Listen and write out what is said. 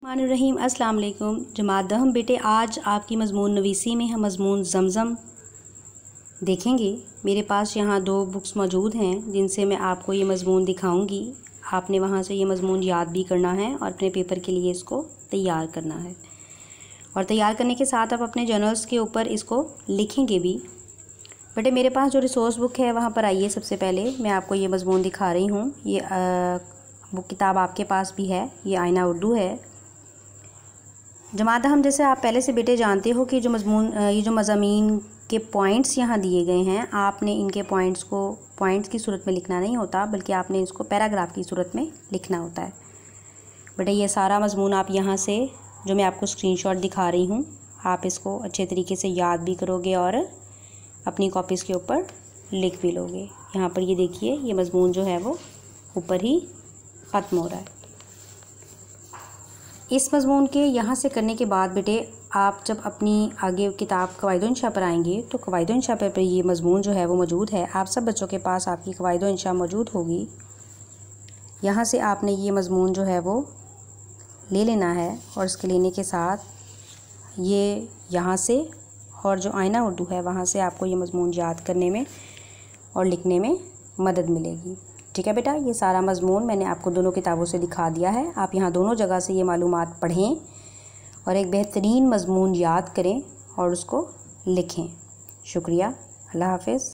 रहीम अस्सलाम वालेकुम। जमात दहम बेटे, आज आपकी मज़मून नवीसी में हम मज़मून ज़मज़म देखेंगे। मेरे पास यहाँ 2 बुक्स मौजूद हैं जिनसे मैं आपको ये मज़मून दिखाऊंगी। आपने वहाँ से ये मज़मून याद भी करना है और अपने पेपर के लिए इसको तैयार करना है, और तैयार करने के साथ आप अपने जर्नल्स के ऊपर इसको लिखेंगे भी। बेटे, मेरे पास जो रिसोर्स बुक है वहाँ पर आइए। सबसे पहले मैं आपको ये मज़मून दिखा रही हूँ। ये बुक किताब आपके पास भी है, ये आईना उर्दू है। जमात हम जैसे आप पहले से बेटे जानते हो कि ये जो मज़ामीन के पॉइंट्स यहाँ दिए गए हैं, आपने इनके पॉइंट्स को पॉइंट्स की सूरत में लिखना नहीं होता, बल्कि आपने इसको पैराग्राफ की सूरत में लिखना होता है। बेटे, ये सारा मज़मून आप यहाँ से जो मैं आपको स्क्रीनशॉट दिखा रही हूँ, आप इसको अच्छे तरीके से याद भी करोगे और अपनी कॉपीज़ के ऊपर लिख भी लोगे। यहाँ पर ये देखिए, ये मज़मून जो है वो ऊपर ही ख़त्म हो रहा है। इस मज़मून के यहाँ से करने के बाद बेटे, आप जब अपनी आगे किताब क़वाइद-ओ-इंशा पर आएंगे तो क़वाइद-ओ-इंशा पर ये मज़मून जो है वो मौजूद है। आप सब बच्चों के पास आपकी क़वाइद-ओ-इंशा मौजूद होगी। यहाँ से आपने ये मज़मून जो है वो ले लेना है, और इसके लेने के साथ ये यहाँ से और जो आईना उर्दू है वहाँ से आपको ये मज़मून याद करने में और लिखने में मदद मिलेगी। ठीक है बेटा, ये सारा मज़मून मैंने आपको दोनों किताबों से दिखा दिया है। आप यहाँ दोनों जगह से ये मालूमात पढ़ें और एक बेहतरीन मज़मून याद करें और उसको लिखें। शुक्रिया। अल्लाह हाफ़िज़।